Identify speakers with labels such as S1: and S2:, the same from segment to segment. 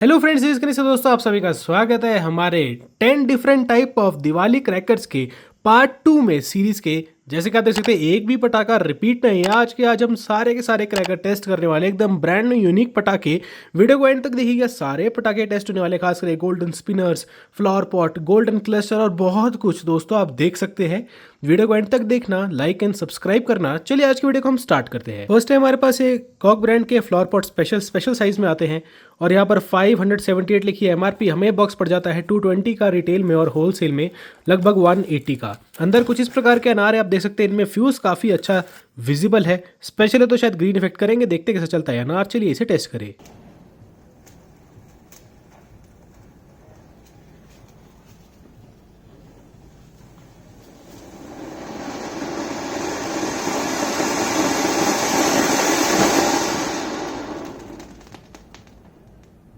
S1: Hello friends, इस करी से दोस्तों आप सभी का स्वागत है हमारे 10 different type of Diwali crackers के पार्ट 2 में सीरीज के। जैसे कि आप देख सकते हैं, एक भी पटाखा रिपीट नहीं है। आज हम सारे के सारे क्रैकर टेस्ट करने वाले हैं, एकदम ब्रांड न्यू यूनिक पटाखे। वीडियो को एंड तक देखिएगा, सारे पटाखे टेस्ट होने वाले, खास करके golden spinners, flower pot, golden cluster और बहुत कुछ दोस्तों आप देख सकते हैं। वीडियो को एंड तक देखना, लाइक एंड सब्सक्राइब करना। चलिए आज की वीडियो को हम स्टार्ट करते हैं। फर्स्ट टाइम हमारे पास ये कॉक ब्रांड के फ्लावर पॉट स्पेशल साइज में आते हैं और यहाँ पर 578 लिखी है एमआरपी। हमें बॉक्स पड़ जाता है 220 का रिटेल में और होलसेल में लगभग 180 का। अंदर कुछ इस प्रकार के अनार है, आप देख सकते हैं। इनमें फ्यूज काफी अच्छा विजिबल है। स्पेशल है तो शायद ग्रीन इफेक्ट करेंगे, देखते कैसे चलता है अनार। चलिए इसे टेस्ट करें।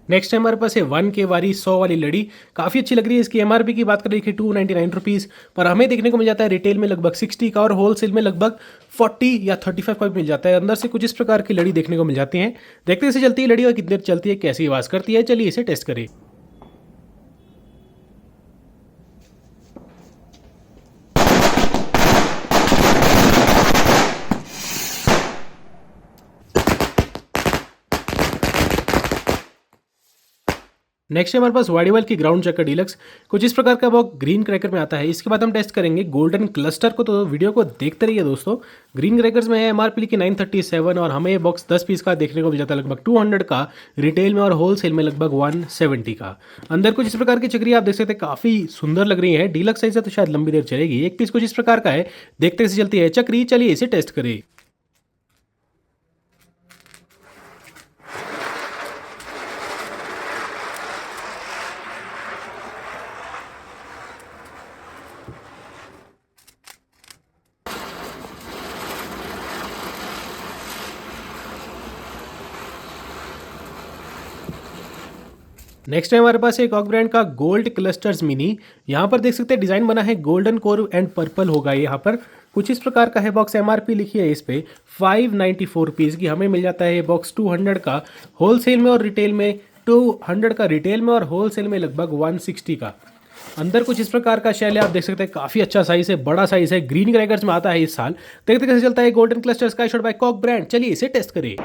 S1: नेक्स्ट है हमारे पास है 1K वाली 100 वाली लड़ी। काफ़ी अच्छी लग रही है। इसकी एमआरपी की बात करें देखिए 299 रुपीज़, पर हमें देखने को मिल जाता है रिटेल में लगभग 60 का और होलसेल में लगभग 40 या 35 का भी मिल जाता है। अंदर से कुछ इस प्रकार की लड़ी देखने को मिल जाती है। देखते कैसे चलती है लड़ी और कितनी देर चलती है, कैसी आवाज़ करती है। चलिए इसे टेस्ट करें। नेक्स्ट है हमारे पास वाडीवाल की ग्राउंड चक्कर डीलक्स। कुछ इस प्रकार का वो ग्रीन क्रैकर में आता है। इसके बाद हम टेस्ट करेंगे गोल्डन क्लस्टर को, तो वीडियो को देखते रहिए दोस्तों। ग्रीन क्रैकर्स में है एमआरपी लिखी 937 और हमें ये बॉक्स 10 पीस का देखने को मिल जाता है लगभग 200 का रिटेल में और होलसेल में लगभग 170 का। अंदर कुछ इस प्रकार की चक्री आप देख सकते हैं, काफ़ी सुंदर लग रही है। डीलक्स साइज है तो शायद लंबी देर चलेगी। एक पीस कुछ इस प्रकार का है, देखते कैसे चलती है चक्री। चलिए इसे टेस्ट करें। नेक्स्ट है हमारे पास एक ऑक ब्रांड का गोल्ड क्लस्टर्स मिनी। यहाँ पर देख सकते हैं डिजाइन बना है गोल्डन कोर एंड पर्पल होगा। यहाँ पर कुछ इस प्रकार का है बॉक्स। एमआरपी लिखी है इस पे 594 रुपीज़ की। हमें मिल जाता है ये बॉक्स 200 का होलसेल में और रिटेल में 200 का रिटेल में और होलसेल में लगभग 160 का। अंदर कुछ इस प्रकार का शैल है, आप देख सकते हैं। काफ़ी अच्छा साइज है, बड़ा साइज है। ग्रीन क्रैकर्स में आता है इस साल। देखते कैसे चलता है golden cluster sky shot bye Kock brand. चलिए इसे टेस्ट करें।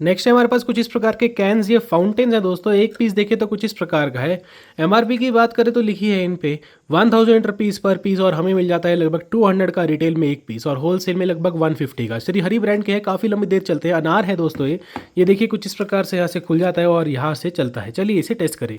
S1: नेक्स्ट है हमारे पास कुछ इस प्रकार के कैन्स, ये फाउंटेन्स है दोस्तों। एक पीस देखे तो कुछ इस प्रकार का है। एमआरपी की बात करें तो लिखी है इन पे 1000 रुपीज़ पर पीस और हमें मिल जाता है लगभग 200 का रिटेल में एक पीस और होलसेल में लगभग 150 का। श्री हरि ब्रांड के है, काफ़ी लंबी देर चलते हैं। अनार है दोस्तों ये देखिए कुछ इस प्रकार से यहाँ से खुल जाता है और यहाँ से चलता है। चलिए इसे टेस्ट करें।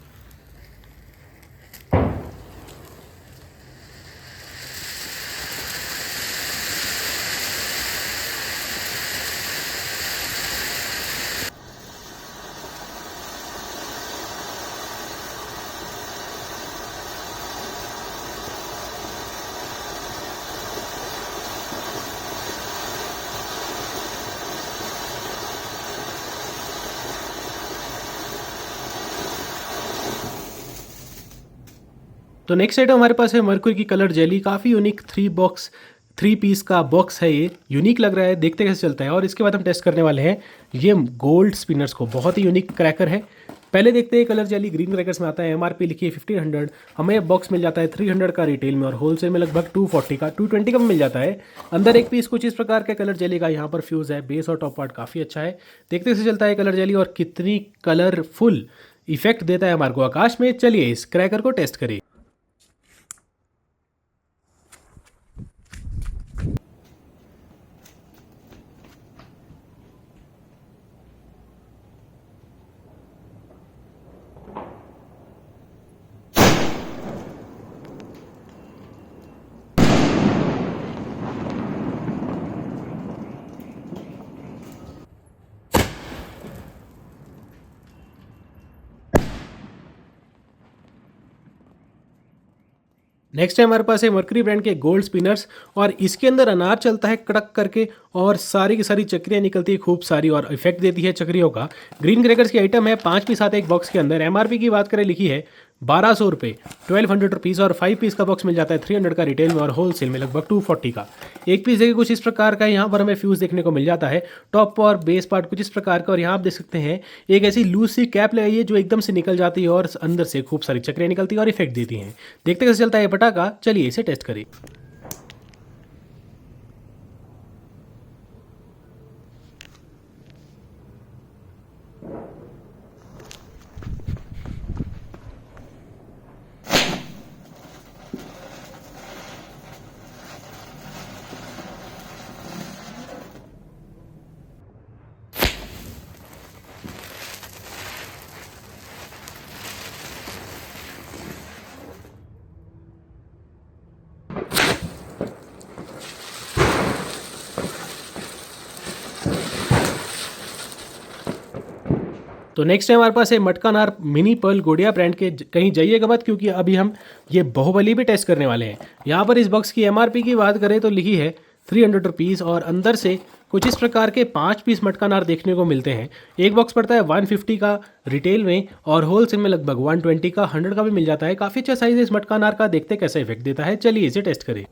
S1: तो नेक्स्ट आइटम हमारे पास है मरकुरी की कलर जेली। काफ़ी यूनिक 3 पीस का बॉक्स है। ये यूनिक लग रहा है, देखते कैसे चलता है। और इसके बाद हम टेस्ट करने वाले हैं ये गोल्ड स्पिनर्स को। बहुत ही यूनिक क्रैकर है। पहले देखते हैं कलर जेली ग्रीन क्रैकर्स में आता है। एमआरपी लिखी है 1500। हमें बॉक्स मिल जाता है 300 का रिटेल में और होलसेल में लगभग 240 का 220 का मिल जाता है। अंदर एक पीस कुछ इस प्रकार का कलर जेली का यहाँ पर फ्यूज़ है। बेस और टॉप पार्ट काफ़ी अच्छा है। देखते कैसे चलता है कलर जेली और कितनी कलरफुल इफेक्ट देता है हमारे को आकाश में। चलिए इस क्रैकर को टेस्ट करें। नेक्स्ट है हमारे पास है मर्करी ब्रांड के गोल्ड स्पिनर्स और इसके अंदर अनार चलता है कड़क करके और सारी की सारी चक्रियाँ निकलती है खूब सारी और इफेक्ट देती है चक्रियों का। ग्रीन क्रैकर्स की आइटम है 5 पीस आते हैं एक बॉक्स के अंदर। एमआरपी की बात करें लिखी है 1200 रुपये, 1200 रुपीज़ और 5 पीस का बॉक्स मिल जाता है 300 का रिटेल में और होलसेल में लगभग 240 का। एक पीस देखिए कुछ इस प्रकार का यहाँ पर हमें फ्यूज़ देखने को मिल जाता है, टॉप और बेस पार्ट कुछ इस प्रकार का। और यहाँ आप देख सकते हैं एक ऐसी लूज सी कैप लगाई है जो एकदम से निकल जाती है और अंदर से खूब सारी चक्रियाँ निकलती है और इफेक्ट देती हैं। देखते कैसे चलता है पटाखा, चलिए इसे टेस्ट करें। तो नेक्स्ट है हमारे पास है मटका नार मिनी पर्ल गोडिया ब्रांड के। कहीं जाइएगा मत क्योंकि अभी हम ये बाहुबली भी टेस्ट करने वाले हैं। यहाँ पर इस बॉक्स की एमआरपी की बात करें तो लिखी है 300 रुपीज़ और अंदर से कुछ इस प्रकार के 5 पीस मटका नार देखने को मिलते हैं। एक बॉक्स पड़ता है 150 का रिटेल में और होलसेल में लगभग 120 का, 100 का भी मिल जाता है। काफ़ी अच्छा साइज है इस मटका नार का, देखते कैसा इफेक्ट देता है, चलिए इसे टेस्ट करें।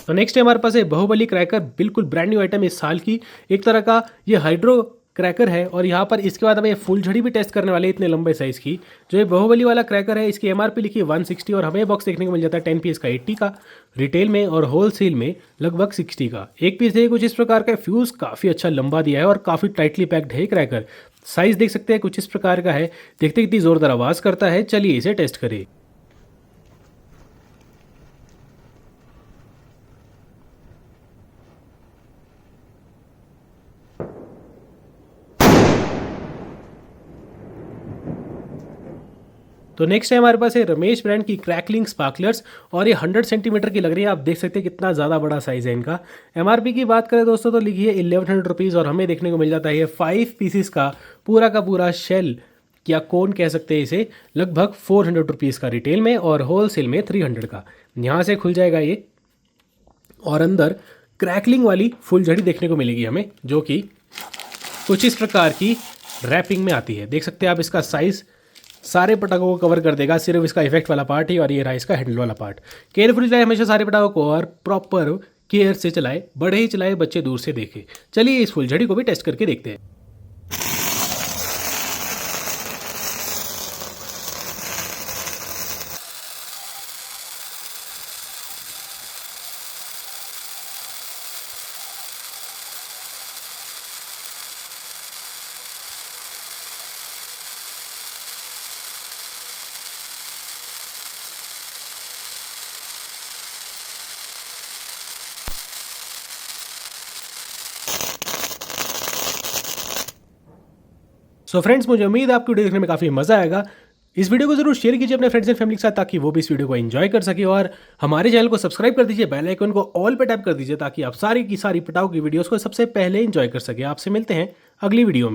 S1: तो नेक्स्ट है हमारे पास है बाहुबली क्रैकर, बिल्कुल ब्रांड न्यू आइटम इस साल की। एक तरह का ये हाइड्रो क्रैकर है और यहाँ पर इसके बाद हमें फुल झड़ी भी टेस्ट करने वाले इतने लंबे साइज़ की। जो ये बाहुबली वाला क्रैकर है इसकी एमआरपी लिखी है 160 और हमें बॉक्स देखने को मिल जाता है 10 पीस का 80 का रिटेल में और होलसेल में लगभग 60 का। एक पीस है कुछ इस प्रकार का, फ्यूज़ काफ़ी अच्छा लंबा दिया है और काफ़ी टाइटली पैक्ड है क्रैकर। साइज़ देख सकते हैं कुछ इस प्रकार का है, देखते कितनी ज़ोरदार आवाज़ करता है, चलिए इसे टेस्ट करें। तो नेक्स्ट है हमारे पास है रमेश ब्रांड की क्रैकलिंग स्पार्कलर्स और ये 100 सेंटीमीटर की लग रही है। आप देख सकते हैं कितना ज़्यादा बड़ा साइज़ है इनका। एमआरपी की बात करें दोस्तों तो लिखी है 1100 रुपीज़ और हमें देखने को मिल जाता है 5 पीसीस का पूरा शेल या कोन कह सकते हैं इसे, लगभग 400 रुपीज़ का रिटेल में और होलसेल में 300 का। यहाँ से खुल जाएगा ये और अंदर क्रैकलिंग वाली फुल झड़ी देखने को मिलेगी हमें, जो कि कुछ इस प्रकार की रैपिंग में आती है। देख सकते हैं आप इसका साइज़ सारे पटाखों को कवर कर देगा, सिर्फ इसका इफेक्ट वाला पार्ट ही और ये रहा इसका हैंडल वाला पार्ट। केयरफुली चलाए हमेशा सारे पटाखों को और प्रॉपर केयर से चलाए, बड़े ही चलाए, बच्चे दूर से देखे। चलिए इस फुलझड़ी को भी टेस्ट करके देखते हैं। सो फ्रेंड्स, मुझे उम्मीद है आपको वीडियो देखने में काफ़ी मज़ा आएगा। इस वीडियो को जरूर शेयर कीजिए अपने फ्रेंड्स एंड फैमिली के साथ ताकि वो भी इस वीडियो को एंजॉय कर सके और हमारे चैनल को सब्सक्राइब कर दीजिए, बेल आइकन को ऑल पे टैप कर दीजिए ताकि आप सारी की सारी पटाखों की वीडियोस को सबसे पहले एंजॉय कर सके। आपसे मिलते हैं अगली वीडियो में।